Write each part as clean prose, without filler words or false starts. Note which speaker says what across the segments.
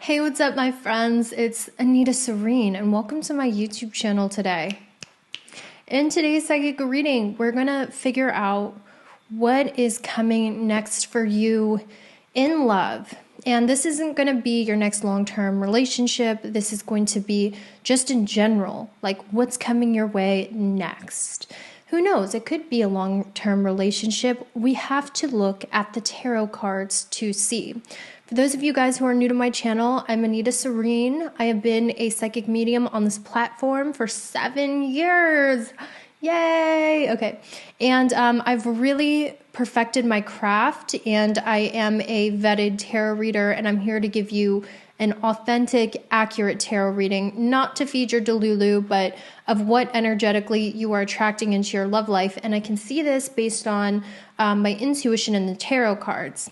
Speaker 1: Hey, what's up, my friends? It's Anita Serene, and welcome to my YouTube channel today. In today's psychic reading, we're going to figure out what is coming next for you in love. And this isn't going to be your next long-term relationship. This is going to be just in general, like what's coming your way next. Who knows? It could be a long-term relationship. We have to look at the tarot cards to see. For those of you guys who are new to my channel, I'm Anita Serene. I have been a psychic medium on this platform for 7 years. Yay! Okay. And I've really perfected my craft, and I am a vetted tarot reader, and I'm here to give you an authentic, accurate tarot reading, not to feed your delulu, but of what energetically you are attracting into your love life. And I can see this based on my intuition in the tarot cards.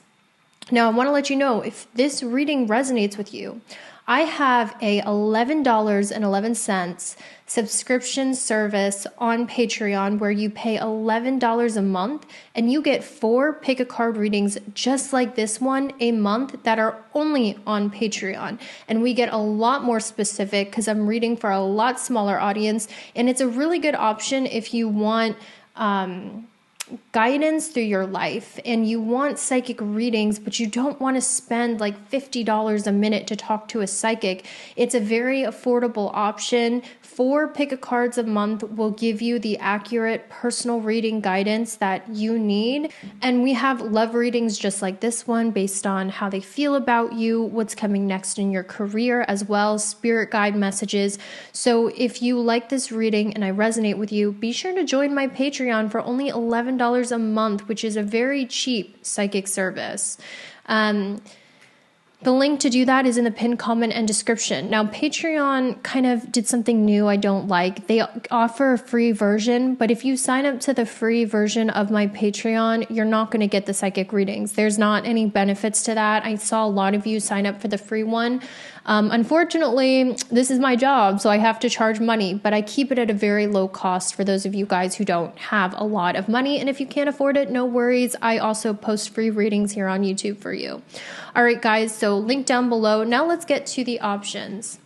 Speaker 1: Now, I want to let you know, if this reading resonates with you, I have a $11.11 subscription service on Patreon where you pay $11 a month and you get 4 pick-a-card readings just like this one a month that are only on Patreon. And we get a lot more specific because I'm reading for a lot smaller audience, and it's a really good option if you want guidance through your life and you want psychic readings, but you don't want to spend like $50 a minute to talk to a psychic. It's a very affordable option. 4 pick-a-cards a month will give you the accurate personal reading guidance that you need. And we have love readings just like this one based on how they feel about you, what's coming next in your career, as well as spirit guide messages. So if you like this reading and I resonate with you, be sure to join my Patreon for only $11 a month, which is a very cheap psychic service. The link to do that is in the pinned comment and description. Now, Patreon kind of did something new I don't like. They offer a free version, but if you sign up to the free version of my Patreon, you're not going to get the psychic readings. There's not any benefits to that. I saw a lot of you sign up for the free one. Unfortunately, this is my job, so I have to charge money, but I keep it at a very low cost for those of you guys who don't have a lot of money. And if you can't afford it, no worries. I also post free readings here on YouTube for you. All right, guys, so link down below. Now let's get to the options.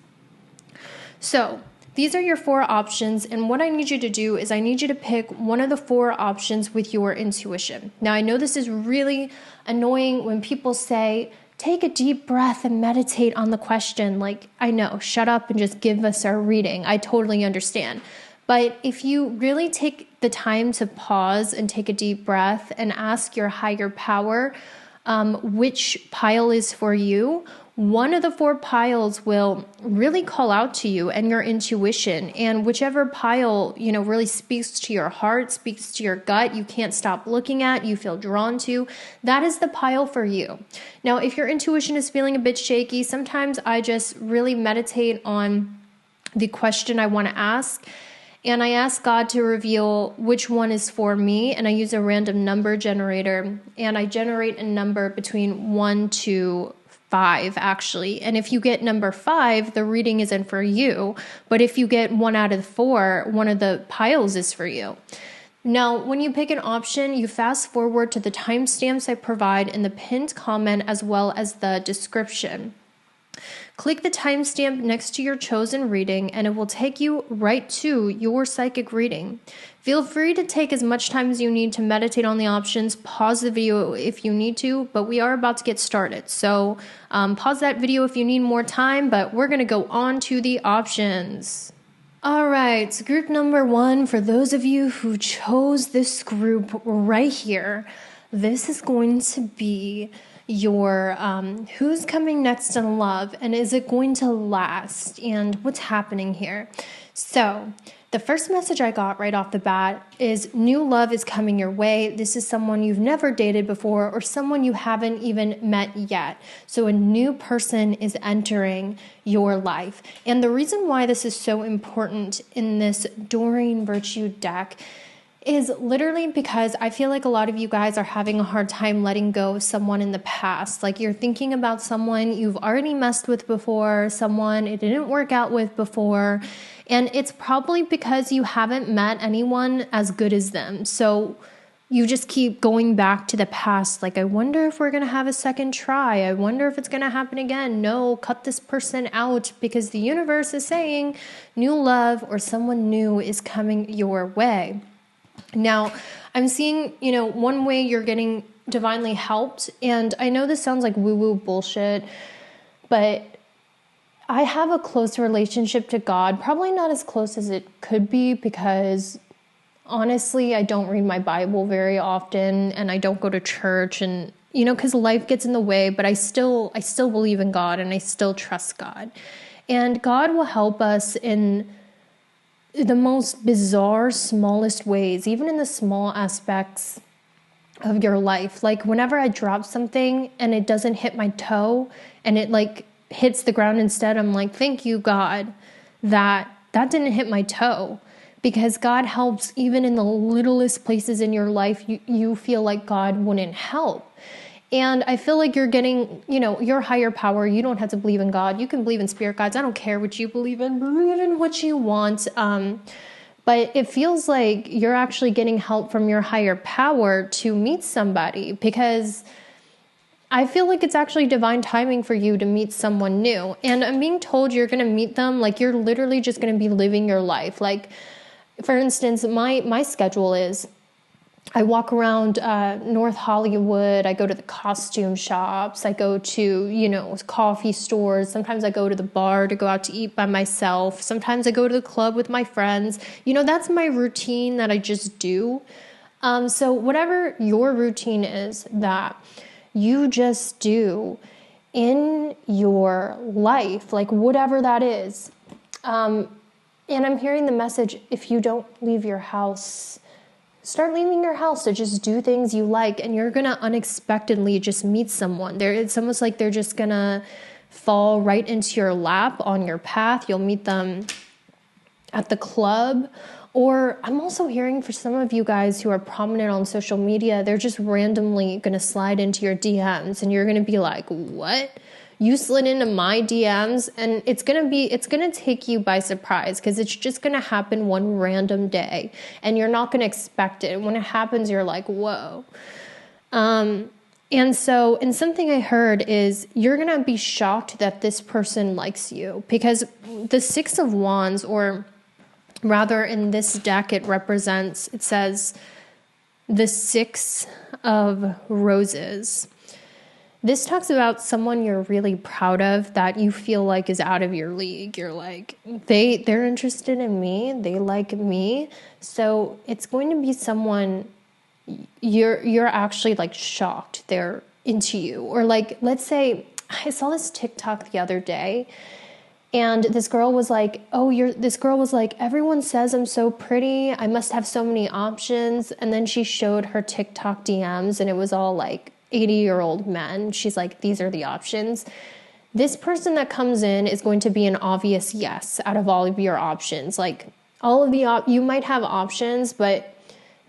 Speaker 1: So these are your 4 options, and what I need you to do is I need you to pick one of the 4 options with your intuition. Now, I know this is really annoying when people say, take a deep breath and meditate on the question. Like, I know, shut up and just give us our reading. I totally understand. But if you really take the time to pause and take a deep breath and ask your higher power which pile is for you, one of the 4 piles will really call out to you and your intuition. And whichever pile, really speaks to your heart, speaks to your gut, you can't stop looking at, you feel drawn to, that is the pile for you. Now, if your intuition is feeling a bit shaky, sometimes I just really meditate on the question I want to ask. And I ask God to reveal which one is for me, and I use a random number generator, and I generate a number between 1 to 5, actually. And if you get number 5, the reading isn't for you. But if you get 1 out of 4, one of the piles is for you. Now, when you pick an option, you fast forward to the timestamps I provide in the pinned comment as well as the description. Click the timestamp next to your chosen reading and it will take you right to your psychic reading. Feel free to take as much time as you need to meditate on the options. Pause the video if you need to, but we are about to get started. So pause that video if you need more time, but we're going to go on to the options. All right, so group number 1, for those of you who chose this group right here, this is going to be your who's coming next in love, and is it going to last, and what's happening here. So the first message I got right off the bat is new love is coming your way. This is someone you've never dated before or someone you haven't even met yet. So a new person is entering your life. And the reason why this is so important in this Doreen Virtue deck is literally because I feel like a lot of you guys are having a hard time letting go of someone in the past. Like, you're thinking about someone you've already messed with before, someone it didn't work out with before, and it's probably because you haven't met anyone as good as them. So you just keep going back to the past. Like, I wonder if we're going to have a second try. I wonder if it's going to happen again. No, cut this person out, because the universe is saying new love or someone new is coming your way. Now, I'm seeing, one way you're getting divinely helped. And I know this sounds like woo-woo bullshit, but I have a close relationship to God. Probably not as close as it could be, because honestly, I don't read my Bible very often, and I don't go to church, and because life gets in the way, but I still believe in God, and I still trust God. And God will help us in the most bizarre, smallest ways, even in the small aspects of your life. Like, whenever I drop something and it doesn't hit my toe and it hits the ground instead, I'm like, thank you, God, that didn't hit my toe. Because God helps even in the littlest places in your life you feel like God wouldn't help. And I feel like you're getting, your higher power. You don't have to believe in God. You can believe in spirit guides. I don't care what you believe in. Believe in what you want. But it feels like you're actually getting help from your higher power to meet somebody, because I feel like it's actually divine timing for you to meet someone new. And I'm being told you're going to meet them like you're literally just going to be living your life. Like, for instance, my schedule is I walk around North Hollywood. I go to the costume shops. I go to, coffee stores. Sometimes I go to the bar to go out to eat by myself. Sometimes I go to the club with my friends. That's my routine that I just do. So whatever your routine is that you just do in your life, like whatever that is, and I'm hearing the message, if you don't leave your house, start leaving your house to just do things you like, and you're going to unexpectedly just meet someone. It's almost like they're just going to fall right into your lap on your path. You'll meet them at the club. Or I'm also hearing for some of you guys who are prominent on social media, they're just randomly going to slide into your DMs, and you're going to be like, what? You slid into my DMs, and it's going to take you by surprise, because it's just going to happen one random day and you're not going to expect it. And when it happens, you're like, whoa. And something I heard is you're going to be shocked that this person likes you, because the Six of Wands, or rather in this deck, it says the Six of Roses. This talks about someone you're really proud of that you feel like is out of your league. You're like, they're interested in me. They like me. So it's going to be someone you're actually like shocked they're into you. Or like, let's say I saw this TikTok the other day, and this girl was like, everyone says I'm so pretty. I must have so many options. And then she showed her TikTok DMs, and it was all like 80-year-old men. She's like, these are the options. This person that comes in is going to be an obvious yes out of all of your options. Like, all of you might have options, but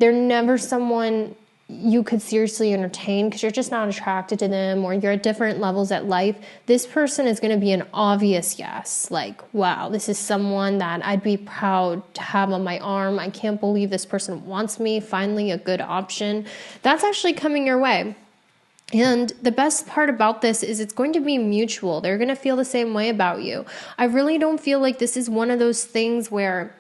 Speaker 1: they're never someone you could seriously entertain, because you're just not attracted to them, or you're at different levels at life. This person is going to be an obvious yes. Like, wow, this is someone that I'd be proud to have on my arm. I can't believe this person wants me. Finally, a good option. That's actually coming your way. And the best part about this is it's going to be mutual. They're going to feel the same way about you. I really don't feel like this is one of those things where,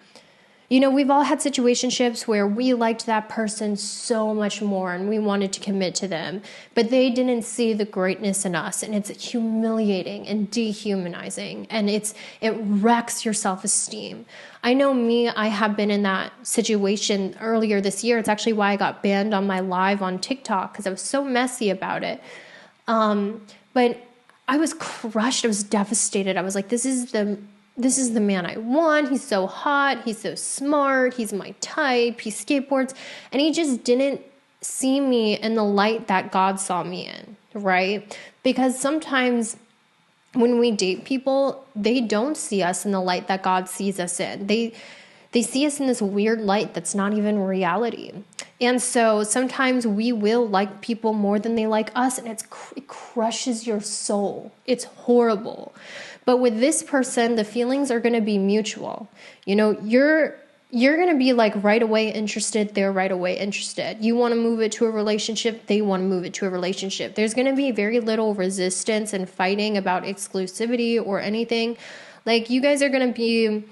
Speaker 1: we've all had situationships where we liked that person so much more and we wanted to commit to them, but they didn't see the greatness in us, and it's humiliating and dehumanizing, and it wrecks your self-esteem. I know me, I have been in that situation earlier this year. It's actually why I got banned on my live on TikTok, because I was so messy about it. But I was crushed. I was devastated. I was like, this is the man I want. He's so hot. He's so smart. He's my type. He skateboards. And he just didn't see me in the light that God saw me in, right? Because sometimes when we date people, they don't see us in the light that God sees us in. They see us in this weird light that's not even reality. And so sometimes we will like people more than they like us, and it crushes your soul. It's horrible. But with this person, the feelings are going to be mutual. You're you're going to be like right away interested. They're right away interested. You want to move it to a relationship. They want to move it to a relationship. There's going to be very little resistance and fighting about exclusivity or anything. Like, you guys are going to be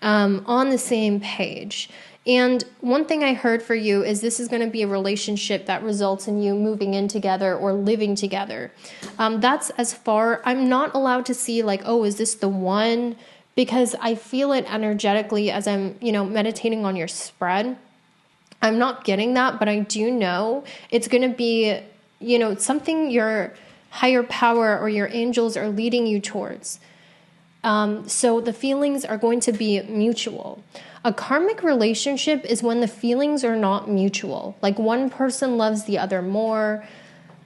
Speaker 1: on the same page. And one thing I heard for you is this is going to be a relationship that results in you moving in together or living together. That's as far. I'm not allowed to see like, oh, is this the one? Because I feel it energetically as I'm, meditating on your spread. I'm not getting that, but I do know it's going to be, something your higher power or your angels are leading you towards. So the feelings are going to be mutual. A karmic relationship is when the feelings are not mutual. Like, one person loves the other more.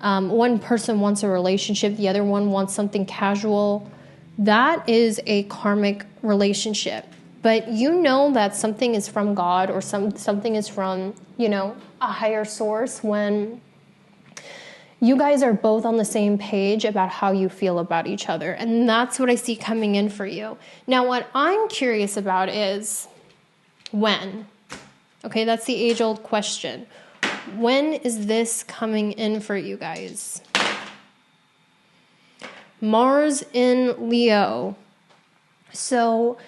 Speaker 1: One person wants a relationship. The other one wants something casual. That is a karmic relationship. But you know that something is from God or something is from, a higher source when you guys are both on the same page about how you feel about each other. And that's what I see coming in for you. Now, what I'm curious about is when. Okay, that's the age-old question. When is this coming in for you guys? Mars in Leo. So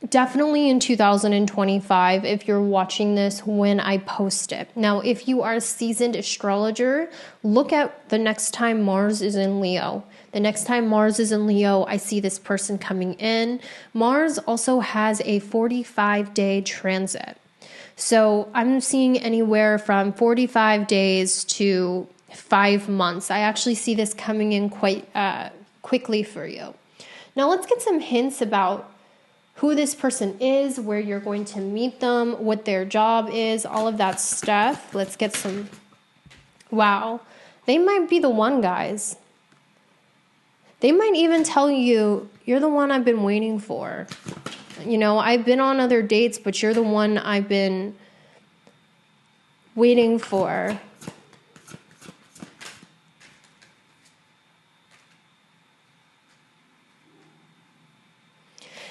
Speaker 1: definitely in 2025, if you're watching this when I post it. Now, if you are a seasoned astrologer, look at the next time Mars is in Leo. The next time Mars is in Leo, I see this person coming in. Mars also has a 45-day transit. So I'm seeing anywhere from 45 days to 5 months. I actually see this coming in quite quickly for you. Now let's get some hints about who this person is, where you're going to meet them, what their job is, all of that stuff. Let's get some. Wow. They might be the one, guys. They might even tell you, you're the one I've been waiting for. I've been on other dates, but you're the one I've been waiting for.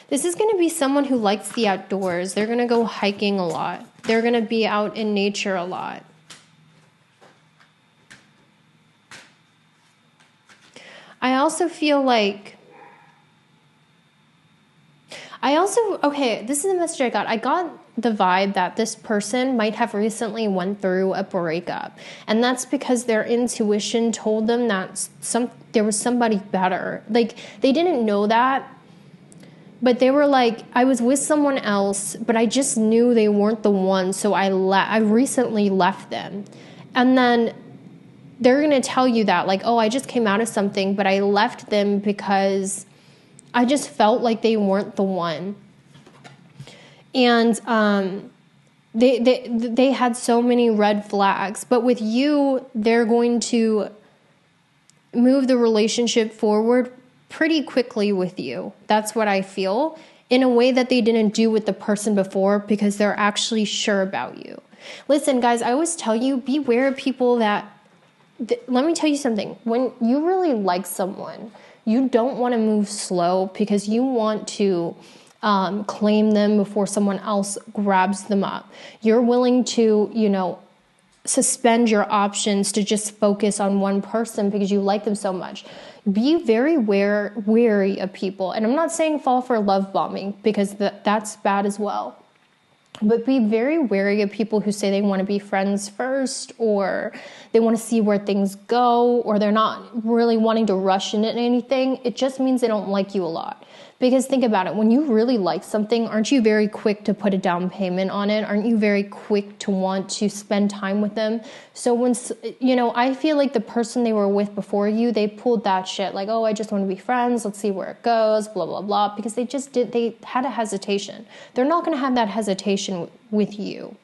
Speaker 1: This is going to be someone who likes the outdoors. They're going to go hiking a lot. They're going to be out in nature a lot. I also feel like... okay, this is the message I got. I got the vibe that this person might have recently went through a breakup. And that's because their intuition told them that there was somebody better. Like, they didn't know that. But they were like, I was with someone else, but I just knew they weren't the one, so I recently left them. And then they're going to tell you that, like, oh, I just came out of something, but I left them because I just felt like they weren't the one. And they had so many red flags. But with you, they're going to move the relationship forward pretty quickly with you. That's what I feel, in a way that they didn't do with the person before, because they're actually sure about you. Listen, guys, I always tell you, beware of people that... let me tell you something. When you really like someone, you don't want to move slow because you want to claim them before someone else grabs them up. You're willing to, suspend your options to just focus on one person because you like them so much. Be very wary of people. And I'm not saying fall for love bombing, because that's bad as well. But be very wary of people who say they want to be friends first, or they want to see where things go, or they're not really wanting to rush into anything. It just means they don't like you a lot. Because think about it, when you really like something, aren't you very quick to put a down payment on it? Aren't you very quick to want to spend time with them? So when, I feel like the person they were with before you, they pulled that shit. Like, oh, I just want to be friends. Let's see where it goes, blah, blah, blah. Because they had a hesitation. They're not going to have that hesitation with you.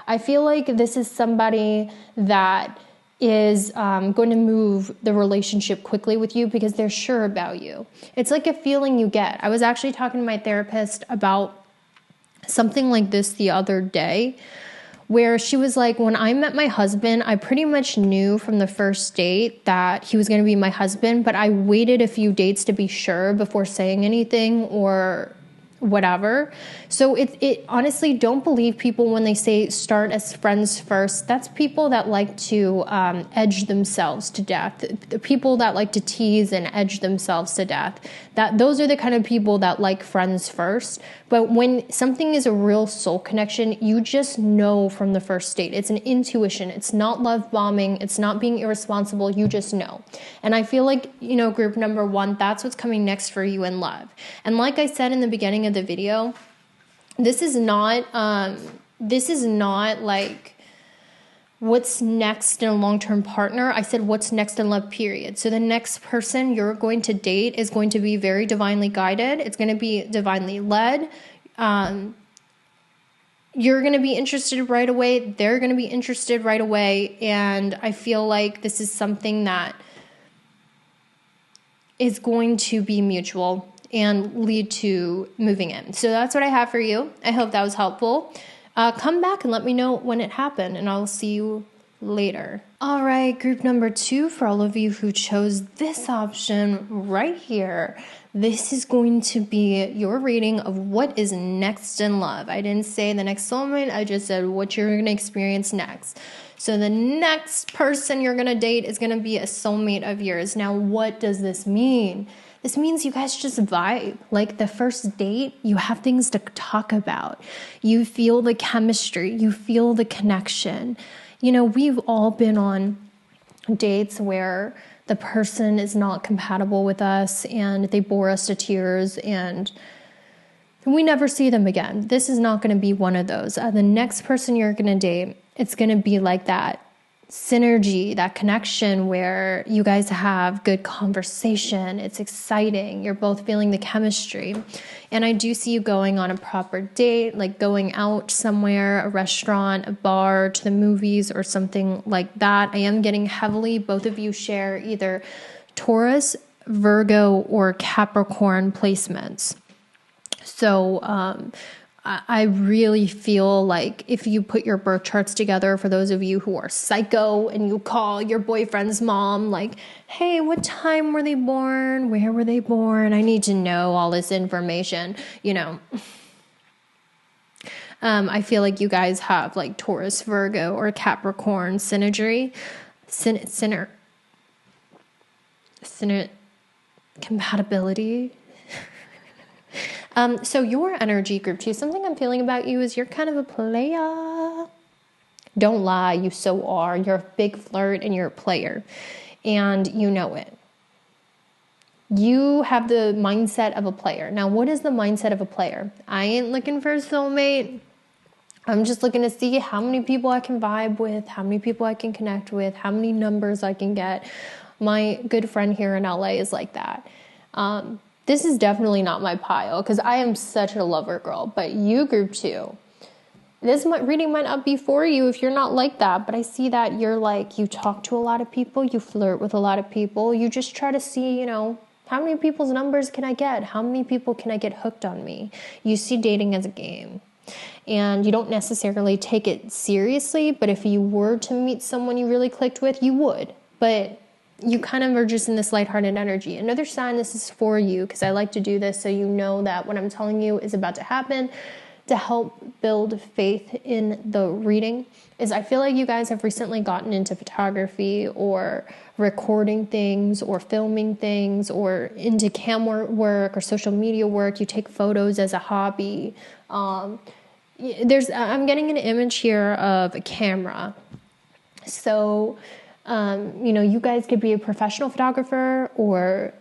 Speaker 1: I feel like this is somebody that is going to move the relationship quickly with you because they're sure about you. It's like a feeling you get. I was actually talking to my therapist about something like this the other day, where she was like, when I met my husband, I pretty much knew from the first date that he was going to be my husband, but I waited a few dates to be sure before saying anything or whatever. So it honestly, don't believe people when they say start as friends first. That's people that like to edge themselves to death. The people that like to tease and edge themselves to death. Those are the kind of people that like friends first. But when something is a real soul connection, you just know from the first date. It's an intuition. It's not love bombing. It's not being irresponsible. You just know. And I feel like, group number 1, that's what's coming next for you in love. And like I said in the beginning of the video, this is not like what's next in a long-term partner. I said what's next in love, period. So the next person you're going to date is going to be very divinely guided. It's going to be divinely led. You're going to be interested right away. They're going to be interested right away. And I feel like this is something that is going to be mutual and lead to moving in. So that's what I have for you. I hope that was helpful. Come back and let me know when it happened, and I'll see you later. All right, group number 2, for all of you who chose this option right here, this is going to be your reading of what is next in love. I didn't say the next soulmate, I just said what you're going to experience next. So the next person you're going to date is going to be a soulmate of yours. Now, what does this mean? This means you guys just vibe. Like the first date, you have things to talk about. You feel the chemistry. You feel the connection. We've all been on dates where the person is not compatible with us and they bore us to tears and we never see them again. This is not going to be one of those. The next person you're going to date, it's going to be like that synergy, that connection where you guys have good conversation. It's exciting. You're both feeling the chemistry. And I do see you going on a proper date, like going out somewhere, a restaurant, a bar, to the movies or something like that. I am getting heavily, both of you share either Taurus, Virgo, or Capricorn placements. So, I really feel like if you put your birth charts together, for those of you who are psycho and you call your boyfriend's mom, like, hey, what time were they born? Where were they born? I need to know all this information, I feel like you guys have like Taurus, Virgo, or Capricorn synergy, compatibility. So your energy, group 2, something I'm feeling about you is you're kind of a player. Don't lie, you so are. You're a big flirt and you're a player. And you know it. You have the mindset of a player. Now, what is the mindset of a player? I ain't looking for a soulmate. I'm just looking to see how many people I can vibe with, how many people I can connect with, how many numbers I can get. My good friend here in LA is like that. This is definitely not my pile because I am such a lover girl. But you, group 2, this reading might not be for you if you're not like that. But I see that you're like, you talk to a lot of people. You flirt with a lot of people. You just try to see, how many people's numbers can I get? How many people can I get hooked on me? You see dating as a game. And you don't necessarily take it seriously. But if you were to meet someone you really clicked with, you would. But you kind of are just in this lighthearted energy. Another sign this is for you, because I like to do this so you know that what I'm telling you is about to happen to help build faith in the reading, is I feel like you guys have recently gotten into photography or recording things or filming things or into camera work or social media work. You take photos as a hobby. I'm getting an image here of a camera. So you guys could be a professional photographer or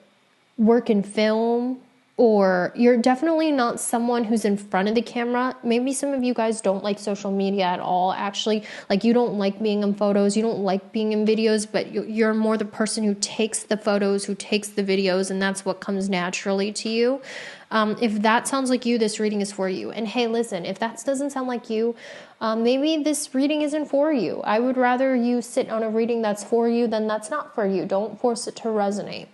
Speaker 1: work in film, or you're definitely not someone who's in front of the camera. Maybe some of you guys don't like social media at all. Actually, like you don't like being in photos, you don't like being in videos, but you're more the person who takes the photos, who takes the videos, and that's what comes naturally to you. If that sounds like you, this reading is for you. And hey, listen, if that doesn't sound like you, maybe this reading isn't for you. I would rather you sit on a reading that's for you than that's not for you. Don't force it to resonate.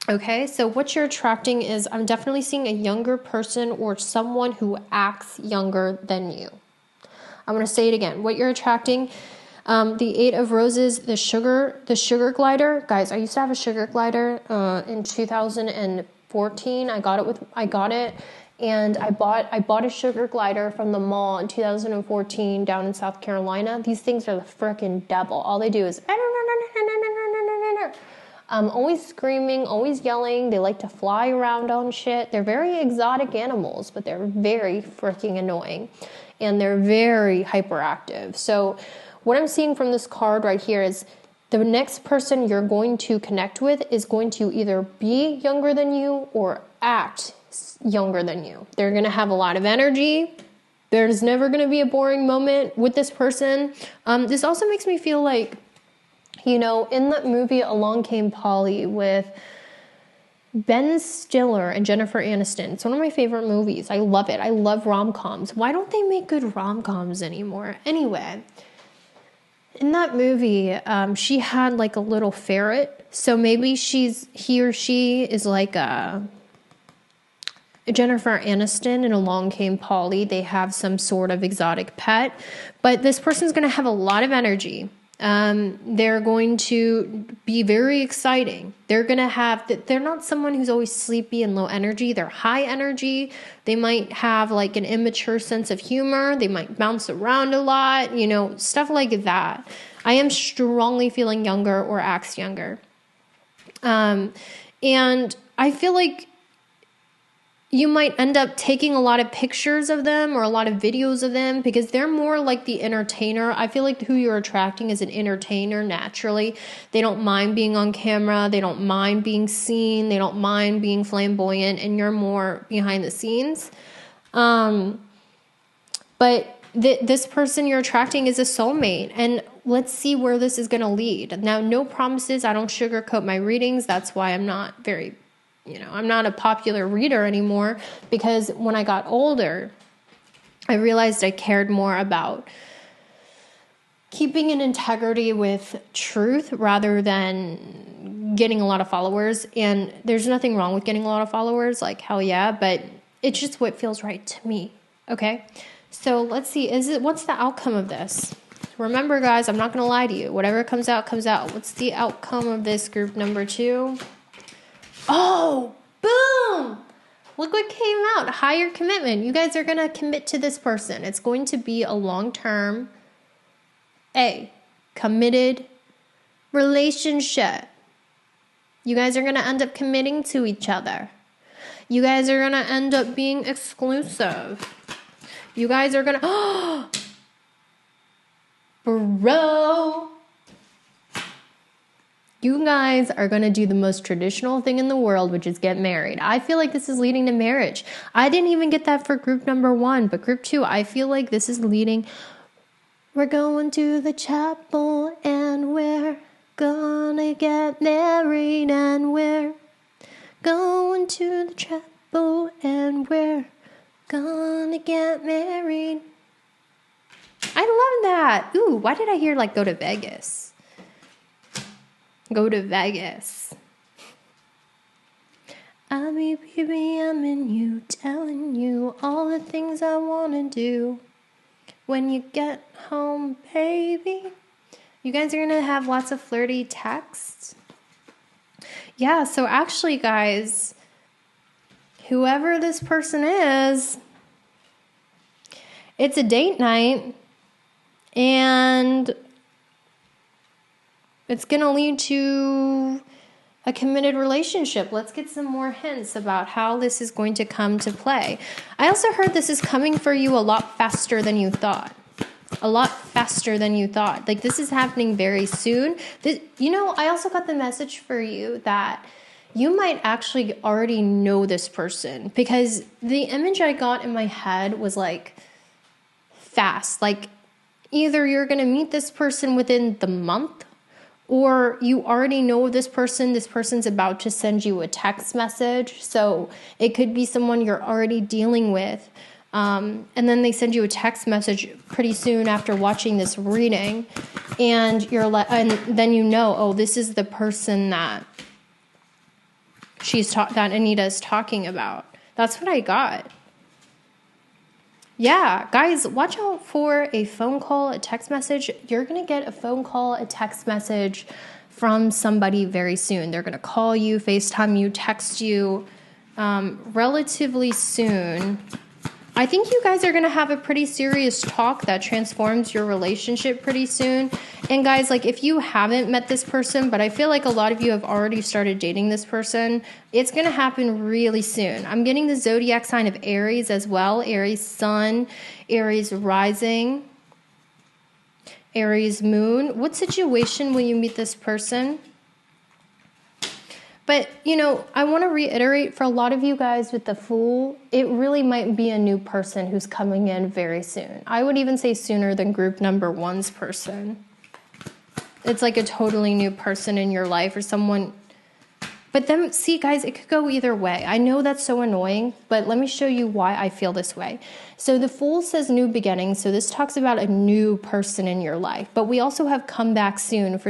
Speaker 1: Okay, so what you're attracting is, I'm definitely seeing a younger person or someone who acts younger than you. I'm going to say it again. What you're attracting, the 8 of Roses, the sugar glider. Guys, I used to have a sugar glider in 2014. I got it And I bought a sugar glider from the mall in 2014 down in South Carolina. These things are the frickin' devil. All they do is always screaming, always yelling. They like to fly around on shit. They're very exotic animals, but they're very freaking annoying. And they're very hyperactive. So what I'm seeing from this card right here is the next person you're going to connect with is going to either be younger than you or act younger than you. They're going to have a lot of energy. There's never going to be a boring moment with this person. This also makes me feel like, you know, in that movie Along Came Polly with Ben Stiller and Jennifer Aniston. It's one of my favorite movies. I love it. I love rom-coms. Why don't they make good rom-coms anymore? Anyway, in that movie, she had like a little ferret. So maybe he or she is like a Jennifer Aniston in Along Came Polly. They have some sort of exotic pet. But this person's going to have a lot of energy. They're going to be very exciting. They're not someone who's always sleepy and low energy. They're high energy. They might have like an immature sense of humor. They might bounce around a lot, you know, stuff like that. I am strongly feeling younger or acts younger. And I feel like you might end up taking a lot of pictures of them or a lot of videos of them because they're more like the entertainer. I feel like who you're attracting is an entertainer naturally. They don't mind being on camera. They don't mind being seen. They don't mind being flamboyant, and you're more behind the scenes. But this person you're attracting is a soulmate, and let's see where this is going to lead. Now, no promises. I don't sugarcoat my readings. That's why I'm not I'm not a popular reader anymore, because when I got older, I realized I cared more about keeping an integrity with truth rather than getting a lot of followers. And there's nothing wrong with getting a lot of followers, like hell yeah, but it's just what feels right to me. Okay. So let's see. What's the outcome of this? Remember, guys, I'm not going to lie to you. Whatever comes out, comes out. What's the outcome of this group number 2? Oh, boom! Look what came out. Higher commitment. You guys are going to commit to this person. It's going to be a long-term, committed relationship. You guys are going to end up committing to each other. You guys are going to end up being exclusive. You guys are going to... Bro! You guys are going to do the most traditional thing in the world, which is get married. I feel like this is leading to marriage. I didn't even get that for group number 1, but group 2, I feel like this is leading. We're going to the chapel and we're gonna get married, and we're going to the chapel and we're gonna get married. I love that. Ooh, why did I hear like go to Vegas? Go to Vegas. I'm in you, telling you all the things I want to do. When you get home, baby. You guys are going to have lots of flirty texts. Yeah, so actually, guys, whoever this person is, it's a date night. And it's going to lead to a committed relationship. Let's get some more hints about how this is going to come to play. I also heard this is coming for you a lot faster than you thought. A lot faster than you thought. Like, this is happening very soon. I also got the message for you that you might actually already know this person, because the image I got in my head was like fast. Like, either you're going to meet this person within the month, or you already know this person's about to send you a text message. So it could be someone you're already dealing with. And then they send you a text message pretty soon after watching this reading. And and then this is the person that that Anita's talking about. That's what I got. Yeah, guys, watch out for a phone call, a text message. You're going to get a phone call, a text message from somebody very soon. They're going to call you, FaceTime you, text you. relatively soon. I think you guys are going to have a pretty serious talk that transforms your relationship pretty soon. And guys, like if you haven't met this person, but I feel like a lot of you have already started dating this person, it's going to happen really soon. I'm getting the zodiac sign of Aries as well. Aries sun, Aries rising, Aries moon. What situation will you meet this person? But, you know, I want to reiterate for a lot of you guys with the Fool, it really might be a new person who's coming in very soon. I would even say sooner than group number 1's person. It's like a totally new person in your life or someone. But then, see, guys, it could go either way. I know that's so annoying, but let me show you why I feel this way. So the Fool says new beginnings, so this talks about a new person in your life. But we also have come back soon.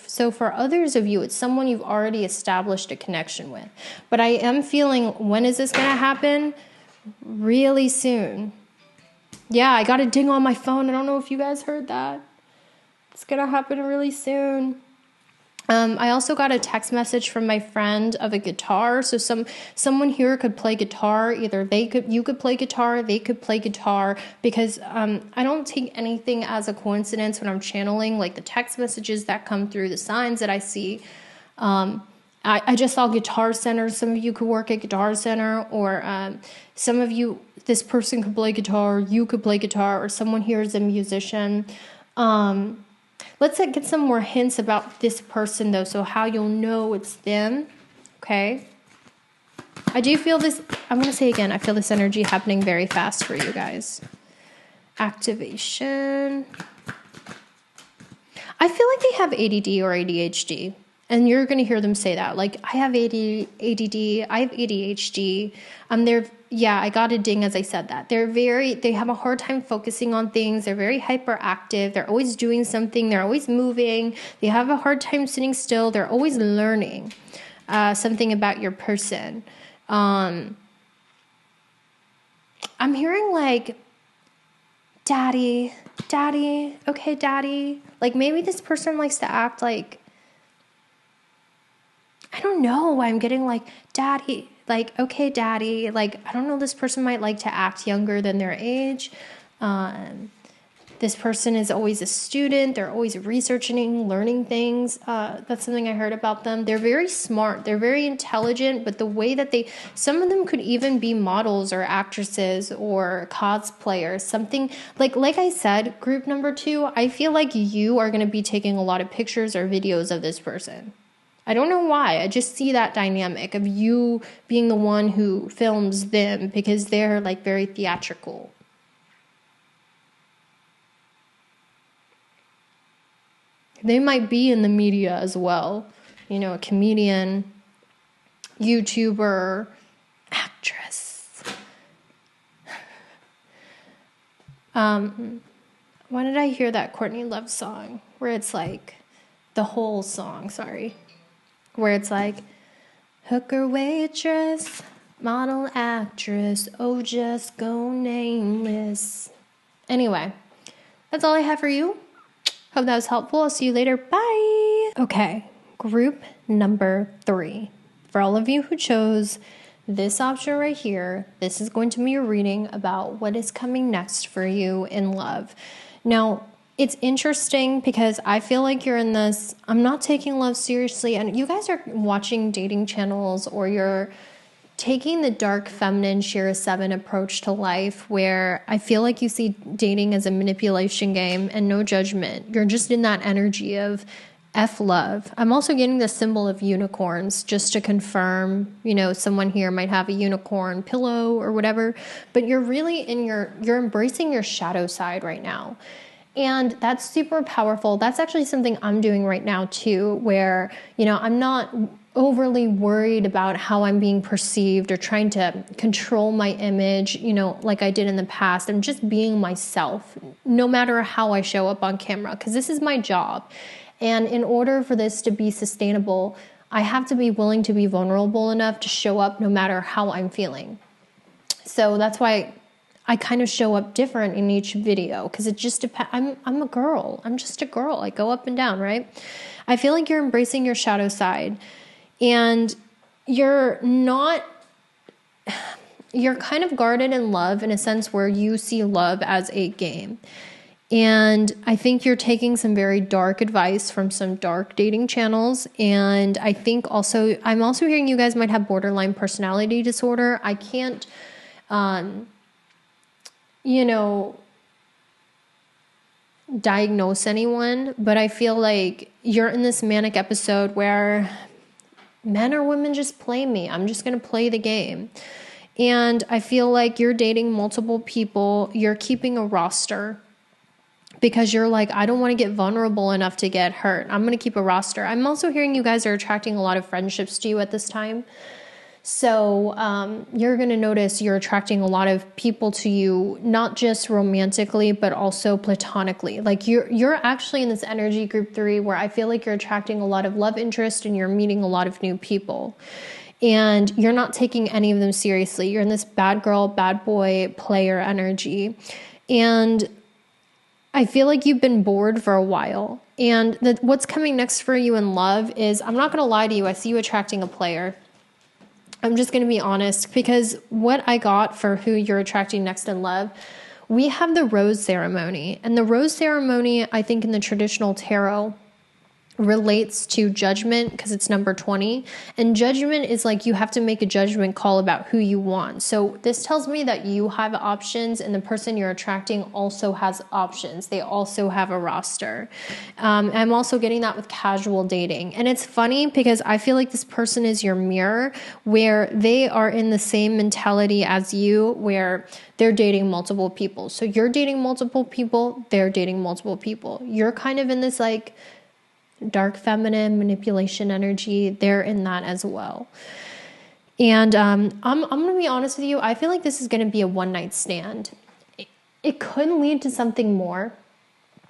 Speaker 1: So for others of you, it's someone you've already established a connection with. But I am feeling, when is this going to happen? Really soon. Yeah, I got a ding on my phone. I don't know if you guys heard that. It's going to happen really soon. I also got a text message from my friend of a guitar. So someone here could play guitar. Either you could play guitar, they could play guitar. Because I don't take anything as a coincidence when I'm channeling, like the text messages that come through, the signs that I see. I just saw Guitar Center. Some of you could work at Guitar Center, or some of you, this person could play guitar, you could play guitar, or someone here is a musician. Let's get some more hints about this person, though, so how you'll know it's them, okay? I do feel this, I'm going to say again, I feel this energy happening very fast for you guys. Activation. I feel like they have ADD or ADHD, and you're going to hear them say that. Like, I have ADD, I have ADHD. Yeah, I got a ding as I said that. They have a hard time focusing on things. They're very hyperactive. They're always doing something. They're always moving. They have a hard time sitting still. They're always learning something about your person. I'm hearing like, daddy, okay, daddy. Like maybe this person likes to act like, I don't know why I'm getting like, daddy. Like, okay, daddy, like, I don't know, this person might like to act younger than their age. This person is always a student. They're always researching, learning things. That's something I heard about them. They're very smart. They're very intelligent, but the way that some of them could even be models or actresses or cosplayers, something like I said, group number 2, I feel like you are going to be taking a lot of pictures or videos of this person. I don't know why. I just see that dynamic of you being the one who films them because they're like very theatrical. They might be in the media as well. You know, a comedian, YouTuber, actress. When did I hear that Courtney Love song where it's like the whole song, where it's like, hooker, waitress, model, actress, oh, just go nameless. Anyway, that's all I have for you. Hope that was helpful. I'll see you later. Bye. Okay, group number 3. For all of you who chose this option right here, this is going to be a reading about what is coming next for you in love. Now, it's interesting because I feel like you're in this, I'm not taking love seriously, and you guys are watching dating channels, or you're taking the dark feminine Shira 7 approach to life, where I feel like you see dating as a manipulation game and no judgment. You're just in that energy of F love. I'm also getting the symbol of unicorns just to confirm, you know, someone here might have a unicorn pillow or whatever, but you're really you're embracing your shadow side right now. And that's super powerful. That's actually something I'm doing right now too, where, you know, I'm not overly worried about how I'm being perceived or trying to control my image, you know, like I did in the past. I'm just being myself, no matter how I show up on camera, because this is my job. And in order for this to be sustainable, I have to be willing to be vulnerable enough to show up no matter how I'm feeling. So that's why I kind of show up different in each video, because it just depends. I'm a girl. I'm just a girl. I go up and down, right? I feel like you're embracing your shadow side, and you're not you're kind of guarded in love in a sense where you see love as a game. And I think you're taking some very dark advice from some dark dating channels. And I think also, I'm also hearing you guys might have borderline personality disorder. I can't, diagnose anyone, but I feel like you're in this manic episode where men or women just play me. I'm just going to play the game. And I feel like you're dating multiple people. You're keeping a roster because you're like, I don't want to get vulnerable enough to get hurt. I'm going to keep a roster. I'm also hearing you guys are attracting a lot of friendships to you at this time. So you're going to notice you're attracting a lot of people to you, not just romantically, but also platonically. Like you're actually in this energy group 3 where I feel like you're attracting a lot of love interest and you're meeting a lot of new people. And you're not taking any of them seriously. You're in this bad girl, bad boy player energy. And I feel like you've been bored for a while. And what's coming next for you in love is, I'm not going to lie to you, I see you attracting a player. I'm just going to be honest, because what I got for who you're attracting next in love, we have the rose ceremony. And the rose ceremony, I think in the traditional tarot, relates to judgment because it's number 20. And judgment is like you have to make a judgment call about who you want. So this tells me that you have options and the person you're attracting also has options. They also have a roster. I'm also getting that with casual dating. And it's funny because I feel like this person is your mirror, where they are in the same mentality as you, where they're dating multiple people. So you're dating multiple people, they're dating multiple people. You're kind of in this like dark feminine manipulation energy. They're in that as well. And I'm going to be honest with you. I feel like this is going to be a one-night stand. It could lead to something more.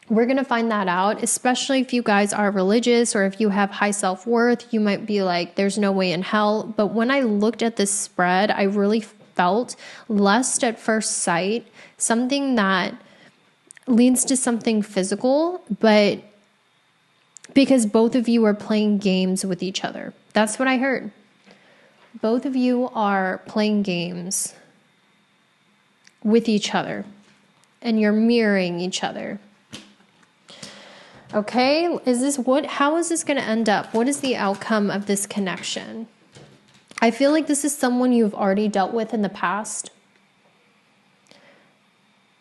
Speaker 1: We're going to find that out, especially if you guys are religious or if you have high self-worth. You might be like, there's no way in hell. But when I looked at this spread, I really felt lust at first sight, something that leads to something physical, but because both of you are playing games with each other. That's what I heard. Both of you are playing games with each other. And you're mirroring each other. Okay? How is this going to end up? What is the outcome of this connection? I feel like this is someone you've already dealt with in the past.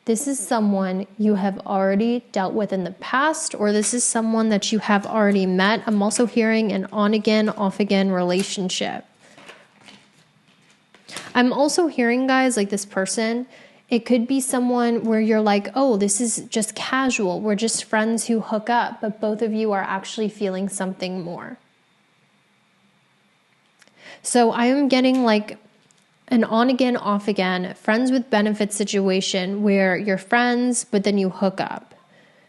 Speaker 1: This is someone you have already dealt with in the past, or this is someone that you have already met. I'm also hearing an on-again, off-again relationship. I'm also hearing, guys, like this person, it could be someone where you're like, oh, this is just casual. We're just friends who hook up, but both of you are actually feeling something more. So I am getting like an on-again, off-again, friends with benefits situation where you're friends, but then you hook up.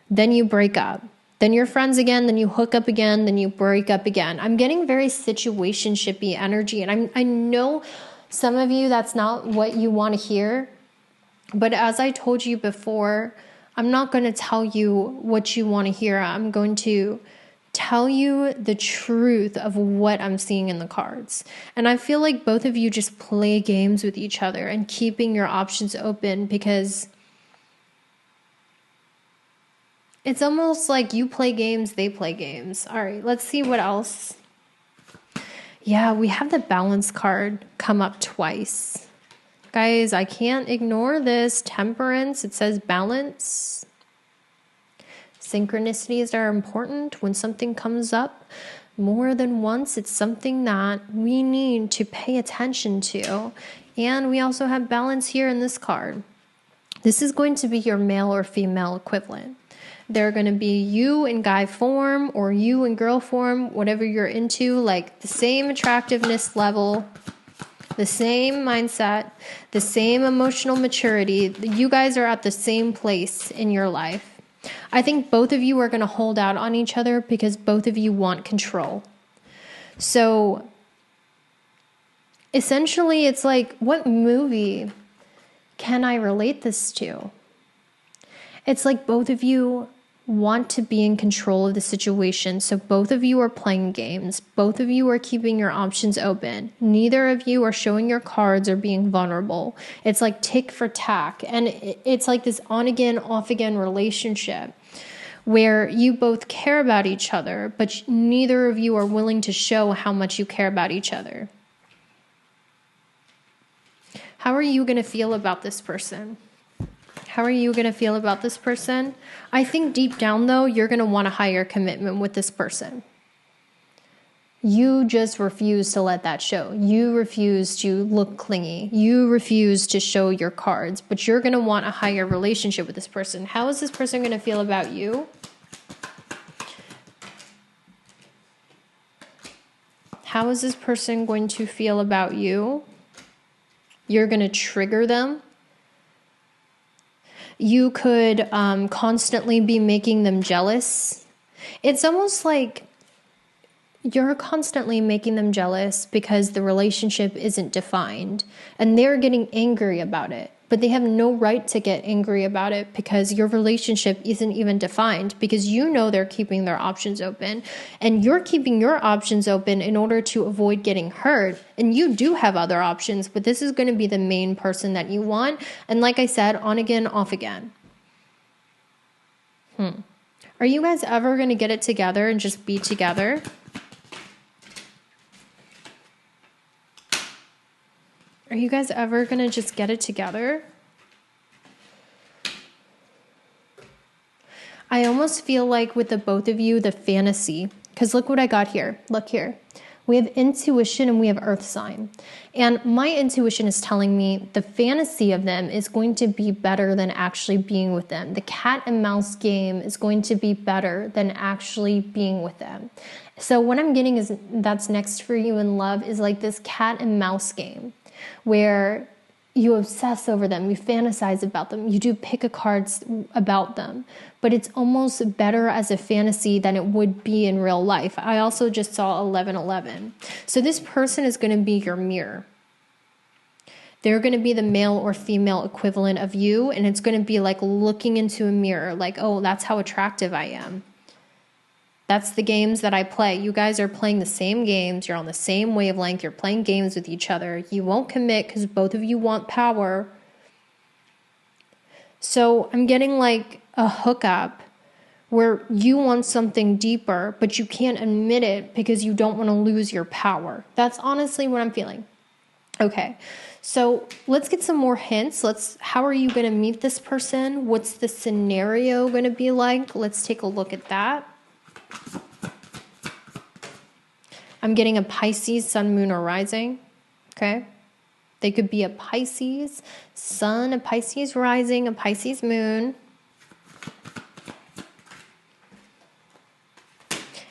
Speaker 1: Then you break up. Then you're friends again, then you hook up again, then you break up again. I'm getting very situationshipy energy. And I know some of you, that's not what you want to hear. But as I told you before, I'm not going to tell you what you want to hear. I'm going to tell you the truth of what I'm seeing in the cards. And I feel like both of you just play games with each other and keeping your options open, because it's almost like you play games, they play games. All right, let's see what else. Yeah, we have the balance card come up twice. Guys, I can't ignore this. Temperance, it says balance. Synchronicities are important. When something comes up more than once, it's something that we need to pay attention to. And we also have balance here in this card. This is going to be your male or female equivalent. They're going to be you in guy form or you in girl form, whatever you're into, like the same attractiveness level, the same mindset, the same emotional maturity. You guys are at the same place in your life. I think both of you are going to hold out on each other because both of you want control. So essentially, it's like, what movie can I relate this to? It's like both of you want to be in control of the situation. So both of you are playing games. Both of you are keeping your options open. Neither of you are showing your cards or being vulnerable. It's like tick for tack. And it's like this on again, off again relationship where you both care about each other, but neither of you are willing to show how much you care about each other. How are you going to feel about this person? How are you going to feel about this person? I think deep down, though, you're going to want a higher commitment with this person. You just refuse to let that show. You refuse to look clingy. You refuse to show your cards, but you're going to want a higher relationship with this person. How is this person going to feel about you? How is this person going to feel about you? You're going to trigger them. You could constantly be making them jealous. It's almost like you're constantly making them jealous because the relationship isn't defined and they're getting angry about it. But they have no right to get angry about it because your relationship isn't even defined, because you know they're keeping their options open and you're keeping your options open in order to avoid getting hurt. And you do have other options, but this is going to be the main person that you want. And like I said, on again, off again. Are you guys ever going to get it together and just be together? Are you guys ever going to just get it together? I almost feel like with the both of you, the fantasy, because look what I got here. Look here. We have intuition and we have earth sign. And my intuition is telling me the fantasy of them is going to be better than actually being with them. The cat and mouse game is going to be better than actually being with them. So what I'm getting is that's next for you in love is like this cat and mouse game, where you obsess over them, you fantasize about them, you do pick a cards about them, but it's almost better as a fantasy than it would be in real life. I also just saw 1111. So this person is going to be your mirror. They're going to be the male or female equivalent of you, and it's going to be like looking into a mirror, like, oh, that's how attractive I am. That's the games that I play. You guys are playing the same games. You're on the same wavelength. You're playing games with each other. You won't commit because both of you want power. So I'm getting like a hookup where you want something deeper, but you can't admit it because you don't want to lose your power. That's honestly what I'm feeling. Okay, so let's get some more hints. How are you going to meet this person? What's the scenario going to be like? Let's take a look at that. I'm getting a Pisces, sun, moon, or rising. Okay. They could be a Pisces sun, a Pisces rising, a Pisces moon.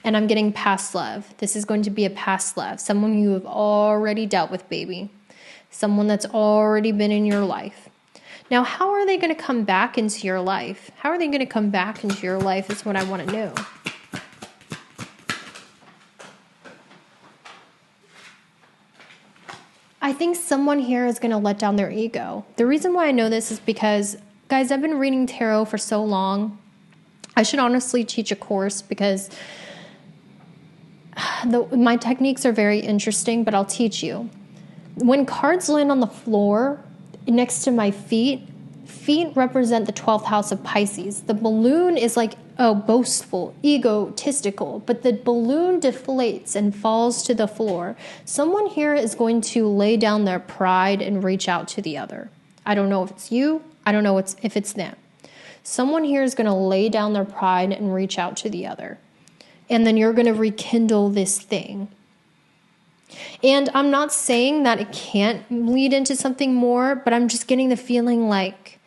Speaker 1: And I'm getting past love. This is going to be a past love. Someone you have already dealt with, baby. Someone that's already been in your life. Now, how are they going to come back into your life? How are they going to come back into your life is what I want to know. I think someone here is going to let down their ego. The reason why I know this is because, guys, I've been reading tarot for so long. I should honestly teach a course because my techniques are very interesting, but I'll teach you. When cards land on the floor next to my feet represent the 12th house of Pisces. The balloon is like, boastful, egotistical, but the balloon deflates and falls to the floor. Someone here is going to lay down their pride and reach out to the other. I don't know if it's you. I don't know if it's them. Someone here is going to lay down their pride and reach out to the other. And then you're going to rekindle this thing. And I'm not saying that it can't lead into something more, but I'm just getting the feeling like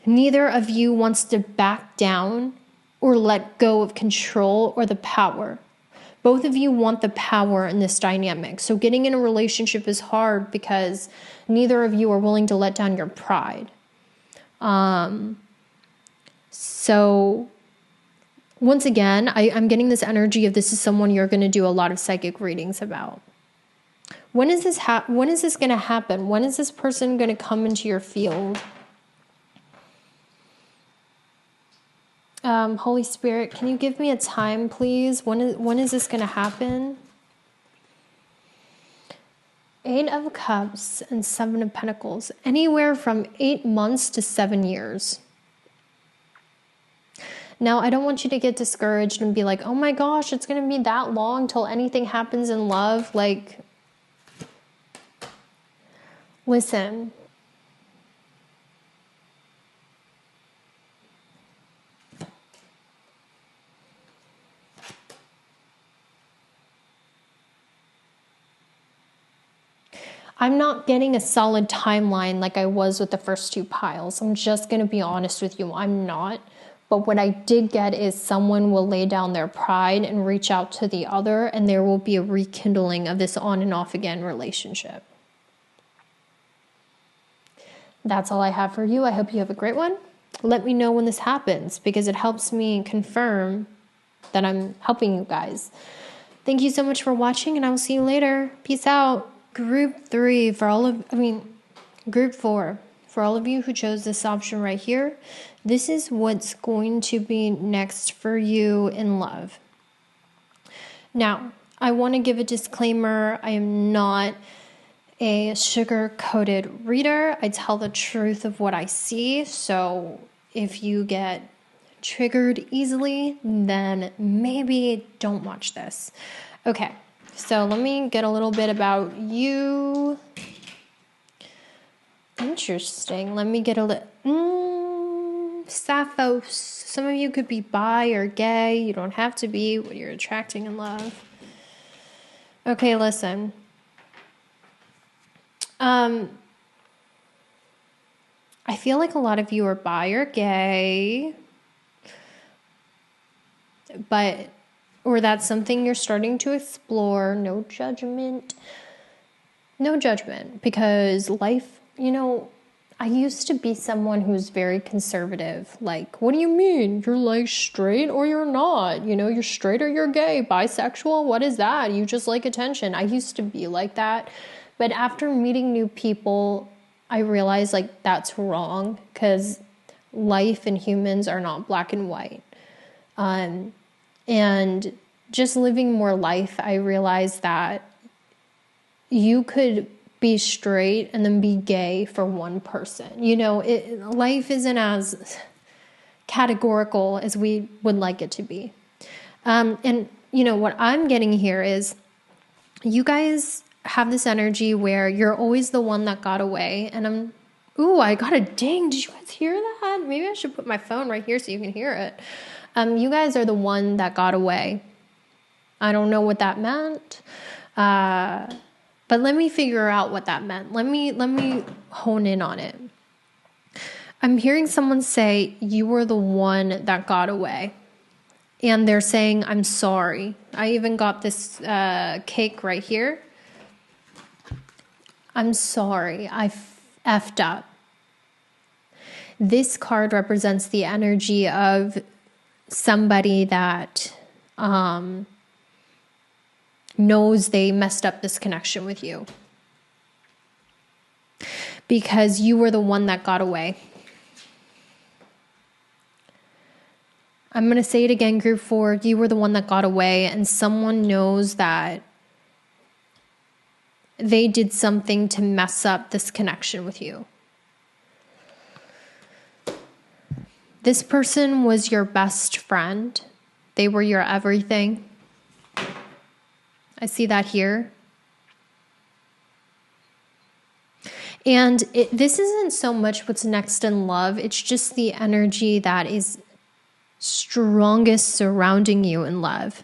Speaker 1: neither of you wants to back down or let go of control or the power. Both of you want the power in this dynamic. So getting in a relationship is hard because neither of you are willing to let down your pride. So once again, I'm getting this energy of this is someone you're going to do a lot of psychic readings about. When is this going to happen? When is this person going to come into your field? Holy Spirit, can you give me a time, please? When is this going to happen? 8 of Cups and 7 of Pentacles. Anywhere from 8 months to 7 years. Now, I don't want you to get discouraged and be like, oh my gosh, it's going to be that long till anything happens in love. Like, listen. I'm not getting a solid timeline like I was with the first 2 piles. I'm just going to be honest with you. I'm not. But what I did get is someone will lay down their pride and reach out to the other, and there will be a rekindling of this on and off again relationship. That's all I have for you. I hope you have a great one. Let me know when this happens because it helps me confirm that I'm helping you guys. Thank you so much for watching, and I will see you later. Peace out. Group 4 for all of you who chose this option right here. This is what's going to be next for you in love. Now, I want to give a disclaimer. I am not a sugar-coated reader. I tell the truth of what I see. So if you get triggered easily, then maybe don't watch this. Okay, so let me get a little bit about you. Interesting. Let me get a little... Sappho. Some of you could be bi or gay. You don't have to be what you're attracting in love. Okay, listen. I feel like a lot of you are bi or gay, or that's something you're starting to explore. No judgment. No judgment, because life, I used to be someone who's very conservative. Like, what do you mean? You're like straight or you're not? You're straight or you're gay, bisexual. What is that? You just like attention. I used to be like that. But after meeting new people, I realized like that's wrong because life and humans are not black and white. And just living more life, I realized that you could be straight and then be gay for one person. Life isn't as categorical as we would like it to be. And what I'm getting here is you guys have this energy where you're always the one that got away. And I got a ding. Did you guys hear that? Maybe I should put my phone right here so you can hear it. You guys are the one that got away. I don't know what that meant. But let me figure out what that meant. Let me hone in on it. I'm hearing someone say, you were the one that got away. And they're saying, I'm sorry. I even got this cake right here. I'm sorry. I effed up. This card represents the energy of somebody that knows they messed up this connection with you because you were the one that got away. I'm going to say it again, group 4, you were the one that got away, and someone knows that they did something to mess up this connection with you. This person was your best friend. They were your everything. I see that here. And this isn't so much what's next in love. It's just the energy that is strongest surrounding you in love.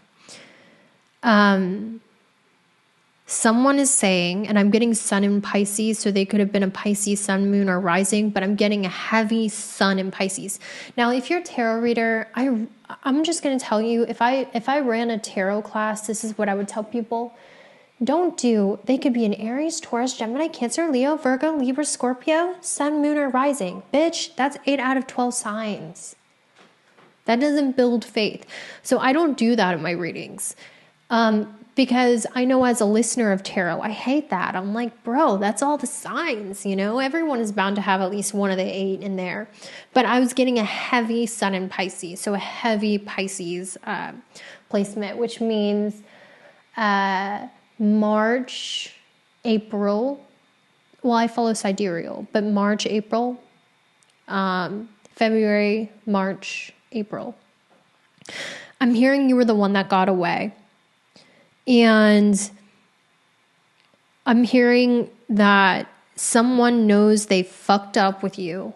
Speaker 1: Someone is saying, and I'm getting sun in Pisces, so they could have been a Pisces sun, moon, or rising, but I'm getting a heavy sun in Pisces. Now, if you're a tarot reader, I'm just going to tell you, if I ran a tarot class, this is what I would tell people. They could be an Aries, Taurus, Gemini, Cancer, Leo, Virgo, Libra, Scorpio, sun, moon, or rising. Bitch, that's 8 out of 12 signs. That doesn't build faith. So I don't do that in my readings. Because I know as a listener of tarot, I hate that. I'm like, bro, that's all the signs, Everyone is bound to have at least one of the 8 in there. But I was getting a heavy sun in Pisces, so a heavy Pisces placement, which means March, April. Well, I follow sidereal, but March, April, February, March, April. I'm hearing you were the one that got away. And I'm hearing that someone knows they fucked up with you.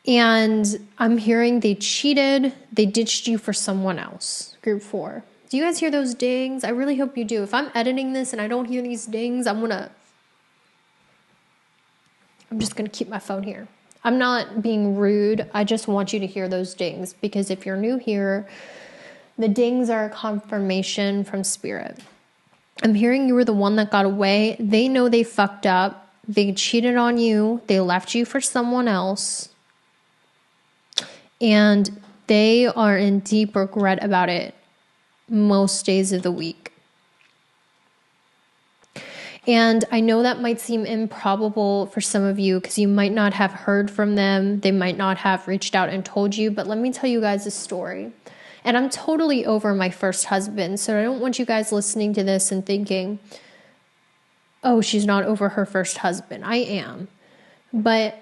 Speaker 1: And I'm hearing they cheated, they ditched you for someone else. Group 4. Do you guys hear those dings? I really hope you do. If I'm editing this and I don't hear these dings, I'm just going to keep my phone here. I'm not being rude. I just want you to hear those dings, because if you're new here, the dings are a confirmation from spirit. I'm hearing you were the one that got away. They know they fucked up. They cheated on you. They left you for someone else. And they are in deep regret about it most days of the week. And I know that might seem improbable for some of you, because you might not have heard from them. They might not have reached out and told you. But let me tell you guys a story. And I'm totally over my first husband, so I don't want you guys listening to this and thinking, oh, she's not over her first husband. I am. But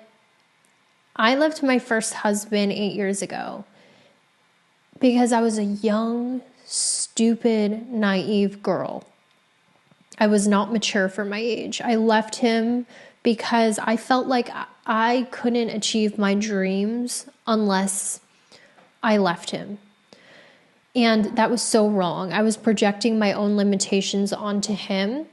Speaker 1: I left my first husband 8 years ago because I was a young, stupid, naive girl. I was not mature for my age. I left him because I felt like I couldn't achieve my dreams unless I left him. And that was so wrong. I was projecting my own limitations onto him,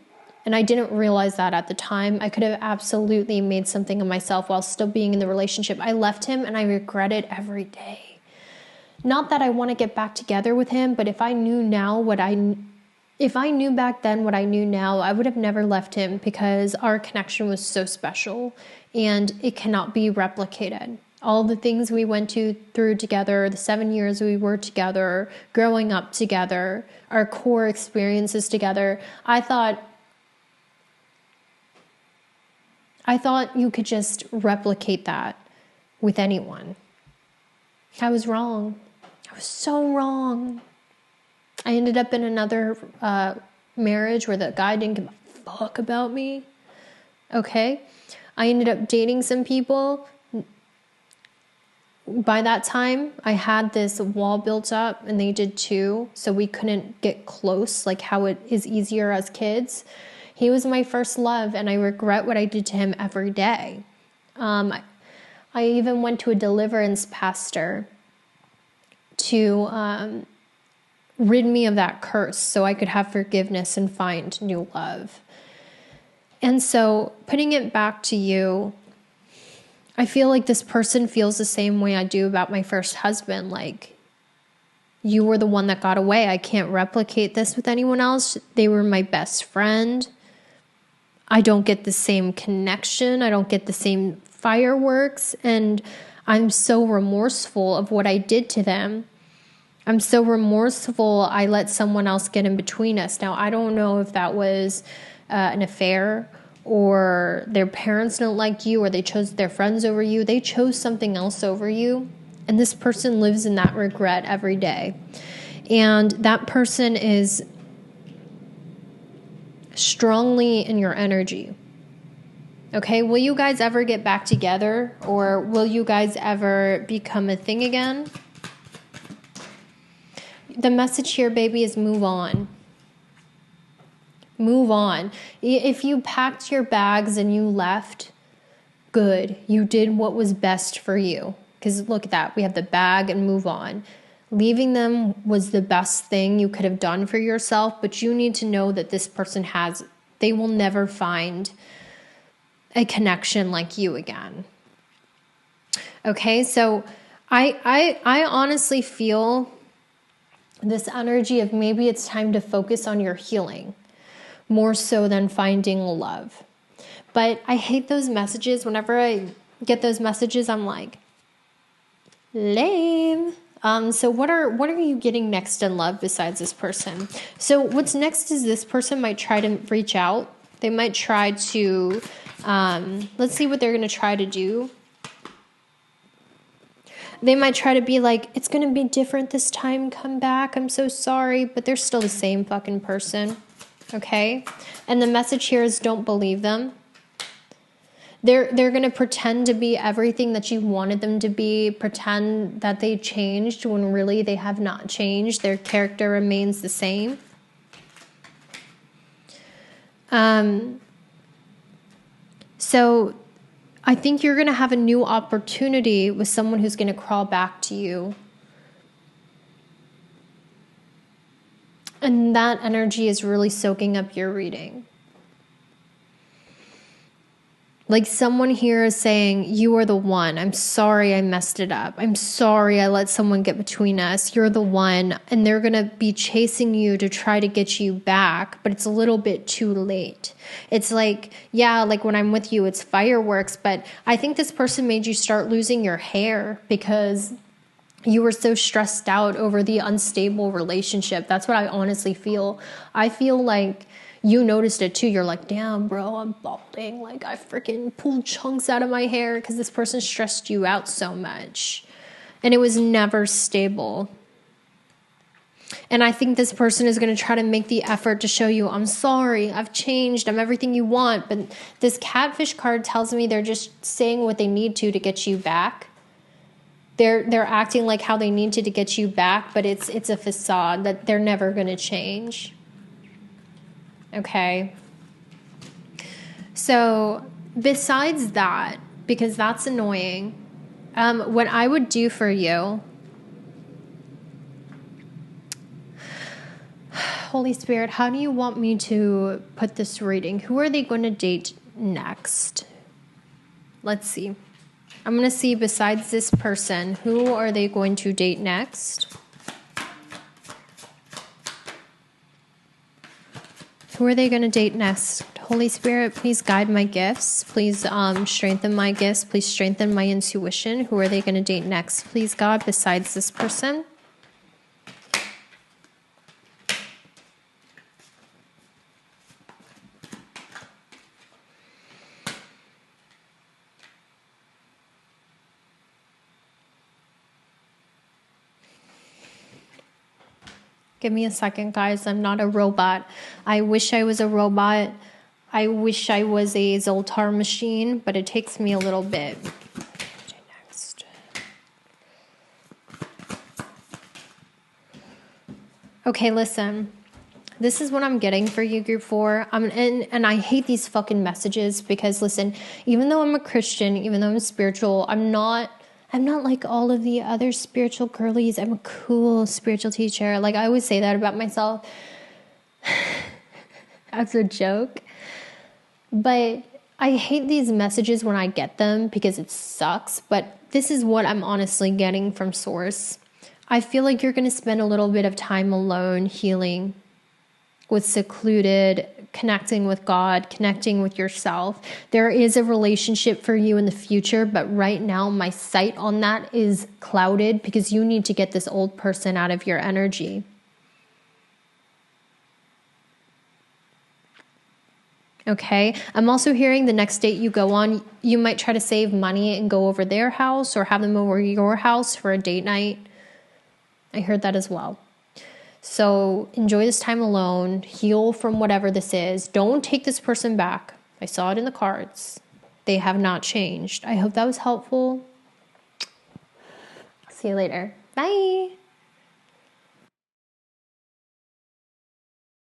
Speaker 1: and I didn't realize that at the time. I could have absolutely made something of myself while still being in the relationship. I left him, and I regret it every day. Not that I want to get back together with him, but if I knew back then what I knew now, I would have never left him, because our connection was so special, and it cannot be replicated. All the things we went through together, the 7 years we were together, growing up together, our core experiences together. I thought you could just replicate that with anyone. I was wrong. I was so wrong. I ended up in another marriage where the guy didn't give a fuck about me. Okay? I ended up dating some people. By that time, I had this wall built up, and they did too, so we couldn't get close like how it is easier as kids. He was my first love, and I regret what I did to him every day. I even went to a deliverance pastor to rid me of that curse so I could have forgiveness and find new love. And so, putting it back to you, I feel like this person feels the same way I do about my first husband. Like, you were the one that got away. I can't replicate this with anyone else. They were my best friend. I don't get the same connection. I don't get the same fireworks. And I'm so remorseful of what I did to them. I'm so remorseful I let someone else get in between us. Now, I don't know if that was an affair, or their parents don't like you, or they chose their friends over you. They chose something else over you. And this person lives in that regret every day. And that person is strongly in your energy. Okay, will you guys ever get back together? Or will you guys ever become a thing again? The message here, baby, is move on. Move on. If you packed your bags and you left, good. You did what was best for you. Because look at that. We have the bag and move on. Leaving them was the best thing you could have done for yourself, but you need to know that this person they will never find a connection like you again. Okay, so I honestly feel this energy of maybe it's time to focus on your healing, more so than finding love. But I hate those messages. Whenever I get those messages, I'm like, lame. So what are you getting next in love besides this person? So what's next is this person might try to reach out. They might try to, let's see what they're going to try to do. They might try to be like, it's going to be different this time. Come back. I'm so sorry. But they're still the same fucking person. Okay? And the message here is don't believe them. They're going to pretend to be everything that you wanted them to be. Pretend that they changed when really they have not changed. Their character remains the same. So I think you're going to have a new opportunity with someone who's going to crawl back to you. And that energy is really soaking up your reading. Like someone here is saying, you are the one. I'm sorry I messed it up. I'm sorry I let someone get between us. You're the one. And they're going to be chasing you to try to get you back. But it's a little bit too late. It's like, yeah, like when I'm with you, it's fireworks. But I think this person made you start losing your hair because you were so stressed out over the unstable relationship. That's what I honestly feel. I feel like you noticed it too. You're like, damn, bro, I'm balding. Like I freaking pulled chunks out of my hair because this person stressed you out so much. And it was never stable. And I think this person is going to try to make the effort to show you, I'm sorry, I've changed, I'm everything you want. But this catfish card tells me they're just saying what they need to get you back. They're acting like how they need to get you back, but it's a facade that they're never going to change. Okay. So besides that, because that's annoying, what I would do for you, Holy Spirit, how do you want me to put this reading? Who are they going to date next? Let's see. I'm going to see besides this person, who are they going to date next? Who are they going to date next? Holy Spirit, please guide my gifts. Please strengthen my gifts. Please strengthen my intuition. Who are they going to date next? Please, God, besides this person. Give me a second, guys. I'm not a robot. I wish I was a robot. I wish I was a Zoltar machine, but it takes me a little bit. Next. Okay, listen. This is what I'm getting for you, group 4. And I hate these fucking messages because, listen, even though I'm a Christian, even though I'm spiritual, I'm not like all of the other spiritual girlies. I'm a cool spiritual teacher. Like, I always say that about myself as a joke. But I hate these messages when I get them because it sucks. But this is what I'm honestly getting from Source. I feel like you're going to spend a little bit of time alone, healing, with secluded, connecting with God, connecting with yourself. There is a relationship for you in the future, but right now my sight on that is clouded because you need to get this old person out of your energy. Okay, I'm also hearing the next date you go on, you might try to save money and go over their house or have them over your house for a date night. I heard that as well. So enjoy this time alone, heal from whatever this is. Don't take this person back. I saw it in the cards. They have not changed. I hope that was helpful. See you later. Bye.